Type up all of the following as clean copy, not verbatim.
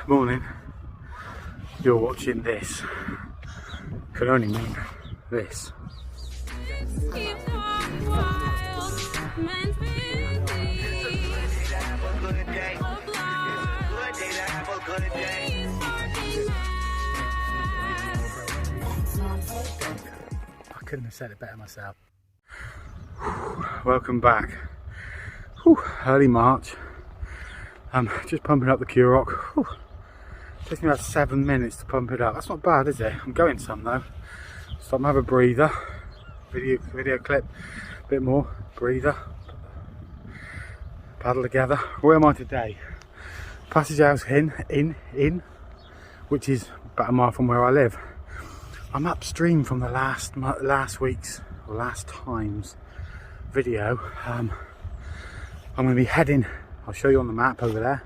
Morning. You're watching this. Could only mean this. I couldn't have said it better myself. Welcome back. Early March. Just pumping up the Q-Rock. Takes me about 7 minutes to pump it up. That's not bad, is it? I'm going some though. Stop and have a breather. Video clip. A bit more. Breather. Paddle together. Where am I today? Passage House in, which is about a mile from where I live. I'm upstream from the last time's video. I'm going to be heading, I'll show you on the map over there.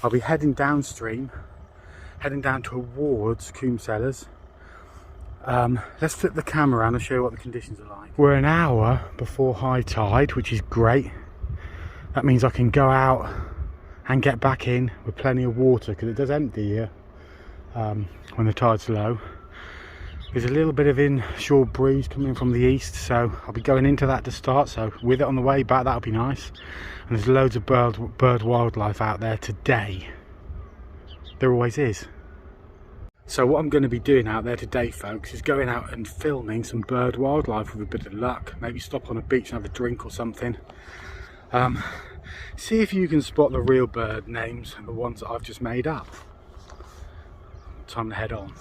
I'll be heading downstream, heading down towards Coombe Cellars. Let's flip the camera around and show you what the conditions are like. We're an hour before high tide, which is great. That means I can go out and get back in with plenty of water, because it does empty here when the tide's low. There's a little bit of inshore breeze coming from the east, so I'll be going into that to start, so with it on the way back, that'll be nice. And there's loads of bird wildlife out there today. There always is. So what I'm going to be doing out there today, folks, is going out and filming some bird wildlife with a bit of luck. Maybe stop on a beach and have a drink or something. See if you can spot the real bird names and the ones that I've just made up. Time to head on.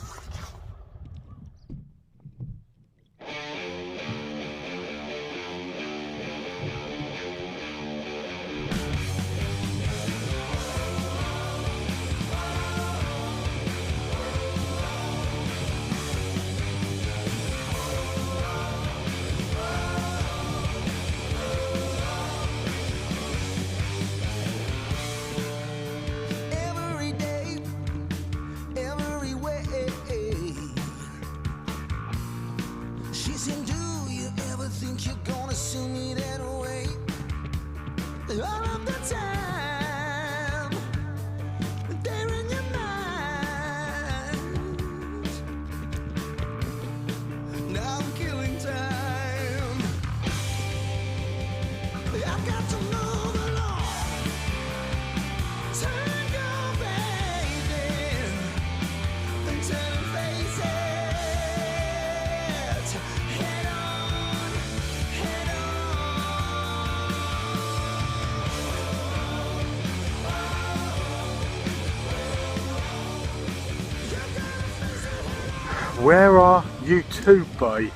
Where are you two, boy?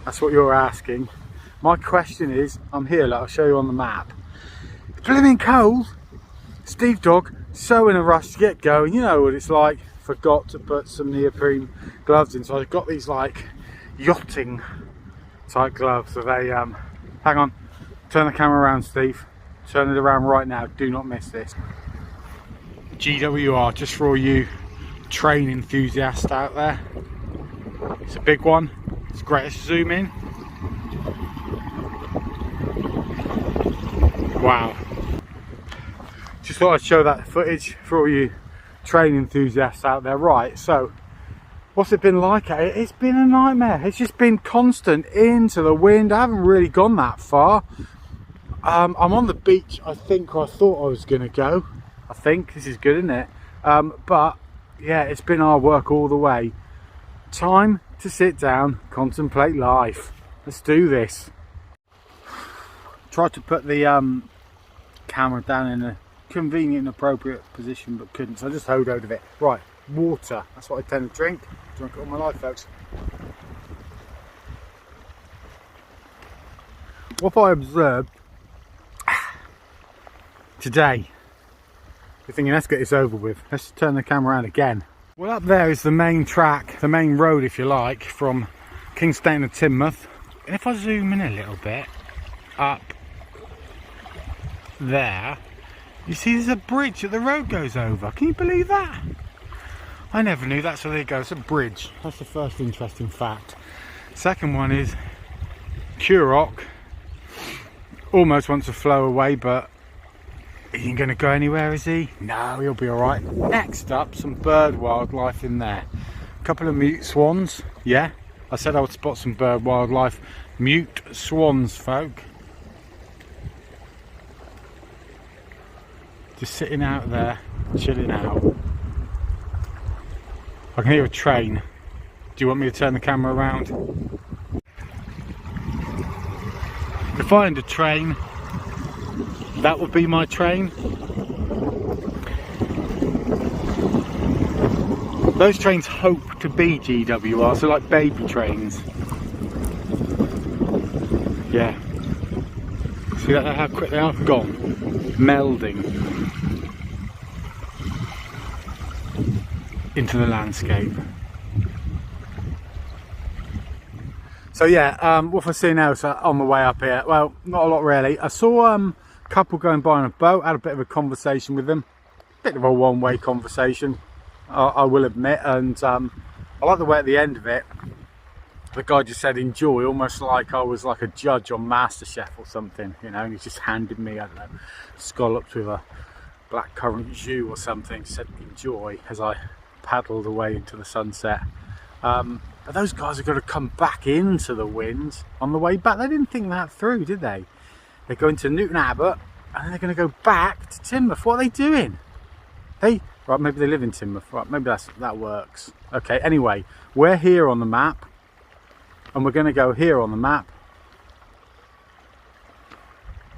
That's what you're asking. My question is, I'm here, like I'll show you on the map. It's blooming cold. Steve Dog, so in a rush to get going. You know what it's like. Forgot to put some neoprene gloves in, so I've got these like yachting type gloves. So they, hang on, turn the camera around, Steve. Turn it around right now. Do not miss this. GWR, just for all you train enthusiast out there. It's a big one. It's great. Let's zoom in. Wow. Just thought I'd show that footage for all you train enthusiasts out there. Right, so what's it been like? It's been a nightmare. It's just been constant into the wind. I haven't really gone that far. I'm on the beach, I think, where I thought I was gonna go. I think this is good, isn't it? But yeah, it's been hard work all the way. Time to sit down, contemplate life. Let's do this. Tried to put the camera down in a convenient and appropriate position, but couldn't, so I just hoed out of it. Right, water. That's what I tend to drink. Drink it all my life, folks. What I observed today, you're thinking, let's get this over with. Let's turn the camera around again. Well, up there is the main track, the main road, if you like, from Kingsteignton to Teignmouth. And if I zoom in a little bit, up there, you see there's a bridge that the road goes over. Can you believe that? I never knew that, so there you go, it's a bridge. That's the first interesting fact. Second one is Q-Rock almost wants to flow away, but He ain't gonna go anywhere, is he? No, he'll be alright. Next up, some bird wildlife in there. A couple of mute swans, yeah. I said I would spot some bird wildlife. Mute swans, folk. Just sitting out there, chilling out. I can hear a train. Do you want me to turn the camera around? If I had a train, that would be my train. Those trains hope to be GWR, so like baby trains. Yeah. See that, how quick they are? Gone. Melding into the landscape. So yeah, what I see now is on the way up here. Well, not a lot really. I saw a couple going by on a boat, had a bit of a conversation with them. Bit of a one-way conversation, I will admit, and I like the way at the end of it, the guy just said enjoy, almost like I was like a judge on MasterChef or something, you know, and he just handed me, I don't know, scallops with a blackcurrant jus or something, said enjoy as I paddled away into the sunset. But those guys are going to come back into the wind on the way back. They didn't think that through, did they? They're going to Newton Abbot and then they're going to go back to Teignmouth. What are they doing? Right, maybe they live in Teignmouth. Right, maybe that works. Okay, anyway, we're here on the map and we're going to go here on the map.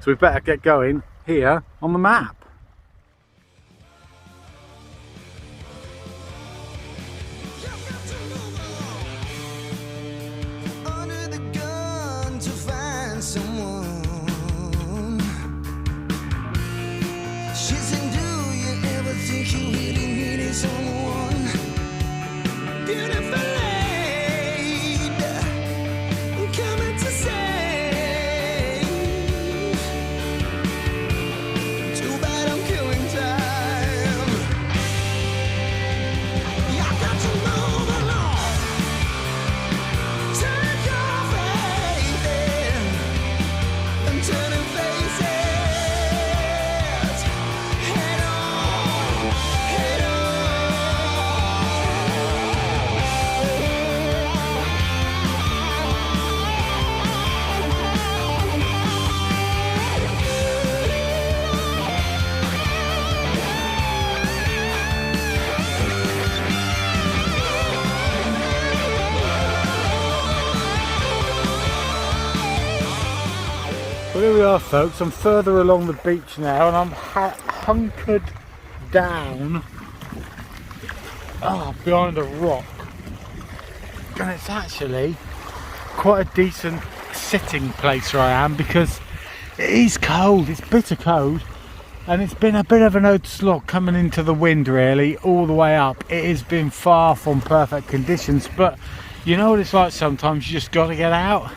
So we better get going here on the map. Well, here we are, folks. I'm further along the beach now and I'm hunkered down behind a rock, and it's actually quite a decent sitting place where I am because it is cold. It's bitter cold and it's been a bit of an old slog coming into the wind really all the way up. It has been far from perfect conditions, but you know what it's like sometimes. You just got to get out.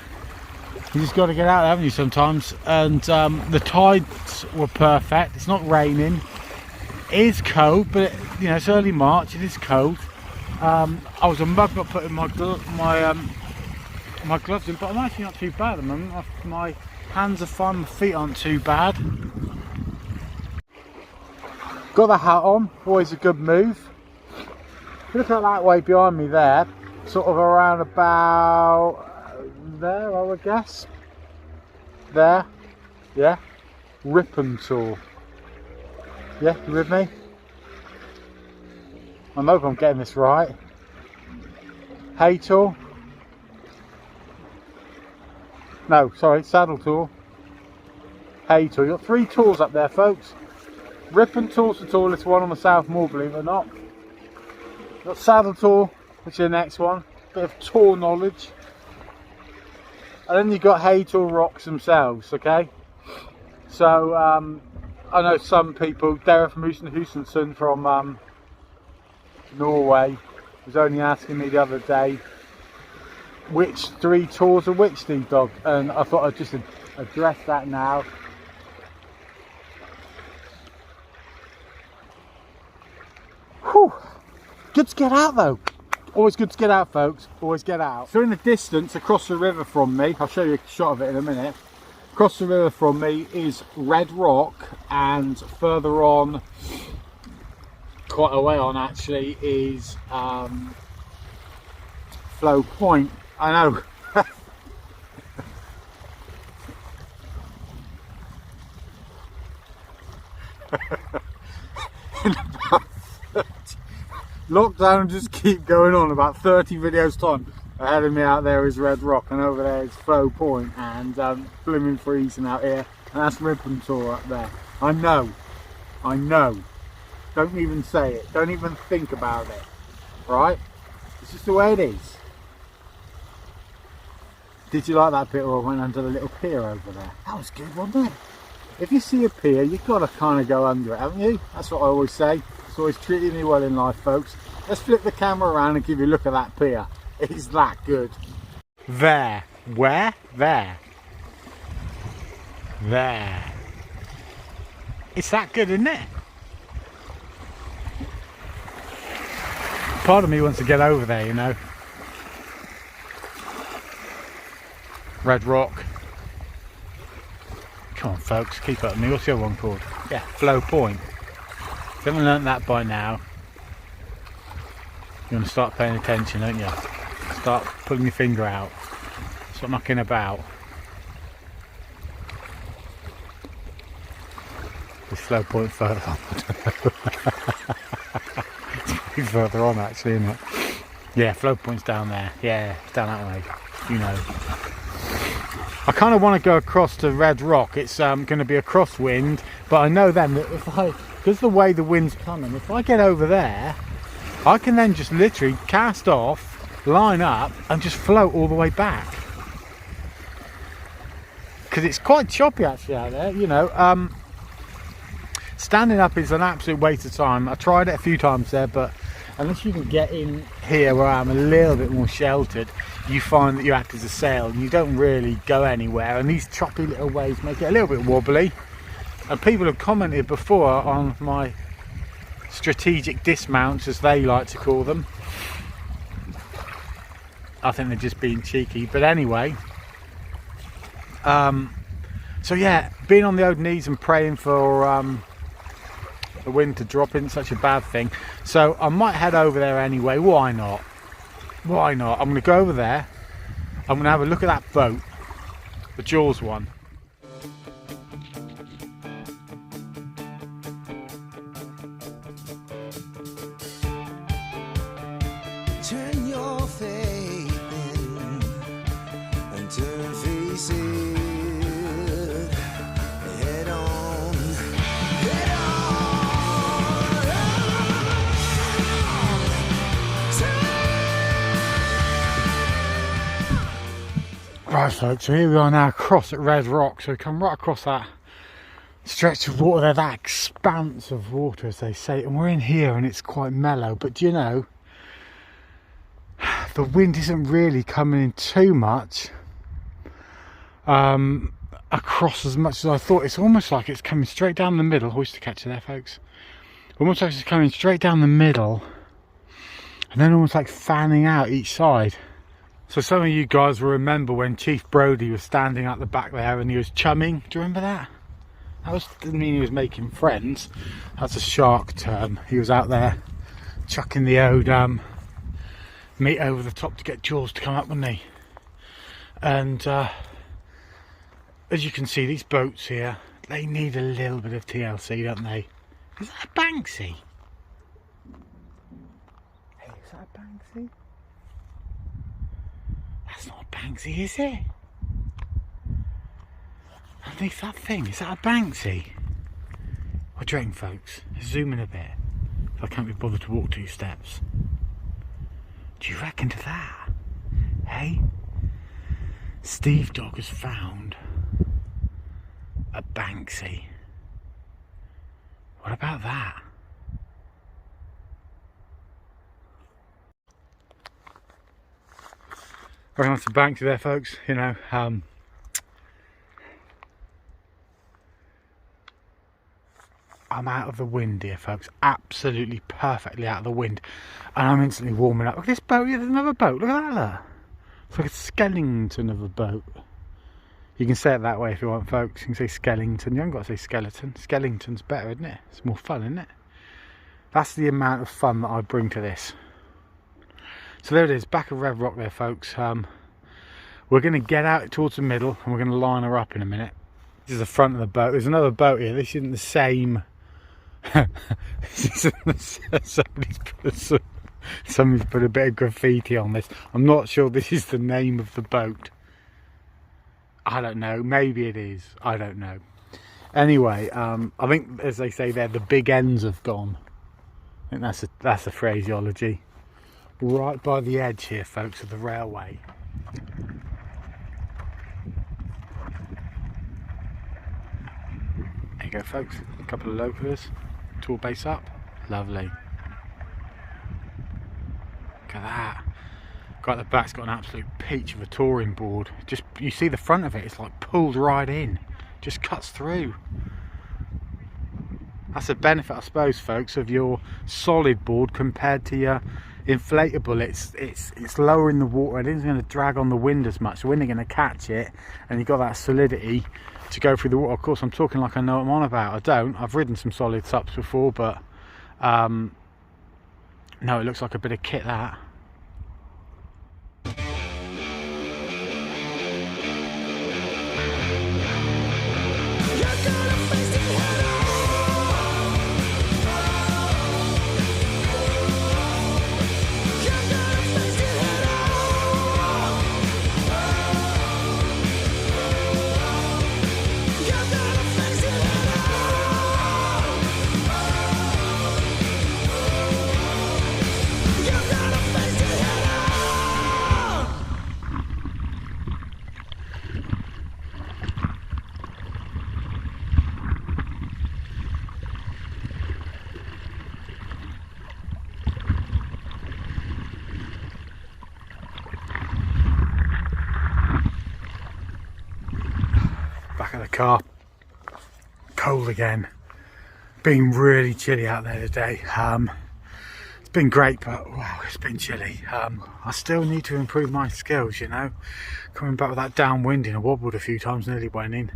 You just got to get out, haven't you, sometimes? And the tides were perfect. It's not raining. It is cold, but you know, it's early March. It is cold. I was a mug not putting my gloves in, but I'm actually not too bad at the moment. My hands are fine. My feet aren't too bad. Got the hat on. Always a good move. Look at that way behind me there. Sort of around about there, I would guess. There, yeah. Rippentor. Yeah, you with me? I hope I'm getting this right. Haytor. No, sorry, Saddle Tour. Haytor. You've got 3 tours up there, folks. Rippentor's the tallest one on the South Moor, believe it or not. You've got Saddle Tour, which is the next one. Bit of tour knowledge. And then you've got Haytor rocks themselves, okay? So, I know some people, Derek from Husensund from Norway, was only asking me the other day which 3 tours are which, Steve Dog, and I thought I'd just address that now. Whew. Good to get out though. Always good to get out, folks. Always get out. So in the distance, across the river from me, I'll show you a shot of it in a minute. Across the river from me is Red Rock, and further on, quite a way on actually, is Flow Point. I know. Lockdown just keep going on. About 30 videos time ahead of me out there is Red Rock, and over there is Flow Point, and blooming freezing out here, and that's Rippentor up there. I know, don't even say it, don't even think about it, right? It's just the way it is. Did you like that bit where I went under the little pier over there? That was good, wasn't it? If you see a pier, you've got to kind of go under it, haven't you? That's what I always say. It's always treated me well in life, folks. Let's flip the camera around and give you a look at that pier. It's that good. There. Where? There. There. It's that good, isn't it? Part of me wants to get over there, you know. Red Rock. Come on, folks, keep up with me. What's the other one called? Yeah, Flow Point. If you haven't learnt that by now, you want to start paying attention, don't you? Start pulling your finger out. Stop mucking about. This Flow Point further on. It's pretty further on actually, isn't it? Yeah, Flow Point's down there. Yeah, it's down that way. You know. I kind of want to go across to Red Rock. It's going to be a crosswind, but I know then that because the way the wind's coming, if I get over there, I can then just literally cast off, line up, and just float all the way back. Because it's quite choppy actually out there, you know. Standing up is an absolute waste of time. I tried it a few times there, but unless you can get in here where I'm a little bit more sheltered, you find that you act as a sail and you don't really go anywhere, and these choppy little waves make it a little bit wobbly. And people have commented before on my strategic dismounts, as they like to call them. I think they're just being cheeky, but anyway. So yeah, being on the old knees and praying for the wind to drop isn't such a bad thing. So I might head over there anyway. Why not? Why not? I'm going to go over there. I'm going to have a look at that boat, the Jaws one. Turn your faith in and turn face it. Head on, head on. Right folks, so here we are now across at Red Rock. So we come right across that stretch of water there, that expanse of water as they say, and we're in here and it's quite mellow, but do you know, the wind isn't really coming in too much across as much as I thought. It's almost like it's coming straight down the middle. Oyster catcher there folks. Almost like it's coming straight down the middle and then almost like fanning out each side. So some of you guys will remember when Chief Brodie was standing at the back there and he was chumming. Do you remember that? That didn't mean he was making friends. That's a shark term. He was out there chucking the old meat over the top to get Jaws to come up, wasn't he? And as you can see, these boats here, they need a little bit of TLC, don't they? Is that a Banksy? Hey, is that a Banksy? That's not a Banksy, is it? Underneath that thing, is that a Banksy? What do you reckon, folks? Zoom in a bit. If I can't be bothered to walk 2 steps. Do you reckon to that? Hey? Steve Dog has found a Banksy. What about that? Right on to Banksy there folks, you know, I'm out of the wind here folks, absolutely perfectly out of the wind, and I'm instantly warming up. Look at this boat here, there's another boat, look at that, look. It's like a skeleton of a boat. You can say it that way if you want, folks. You can say Skellington. You haven't got to say skeleton. Skellington's better, isn't it? It's more fun, isn't it? That's the amount of fun that I bring to this. So there it is, back of Red Rock there, folks. We're going to get out towards the middle and we're going to line her up in a minute. This is the front of the boat. There's another boat here. This isn't the same. Somebody's put a bit of graffiti on this. I'm not sure this is the name of the boat. I don't know. Maybe it is. I don't know. Anyway, I think, as they say there, the big ends have gone. I think that's a phraseology. Right by the edge here, folks, of the railway. There you go, folks. A couple of locals. Tool base up. Lovely. Look at that. Guy at the back's got an absolute peach of a touring board. Just, you see the front of it, it's like pulled right in. Just cuts through. That's a benefit, I suppose, folks, of your solid board compared to your inflatable. It's lower in the water. It isn't going to drag on the wind as much. The wind is going to catch it, and you've got that solidity to go through the water. Of course, I'm talking like I know what I'm on about. I don't. I've ridden some solid sups before, but no, it looks like a bit of kit, that. Back at the car, cold again. Been really chilly out there today. It's been great, but wow, it's been chilly. I still need to improve my skills, you know. Coming back with that downwinding, I wobbled a few times, nearly went in.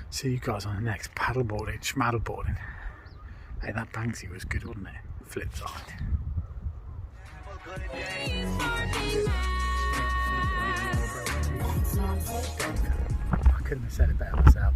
See you guys on the next paddleboarding, schmaddleboarding. Hey, that Banksy was good, wasn't it? Flip side. I couldn't have said it better myself.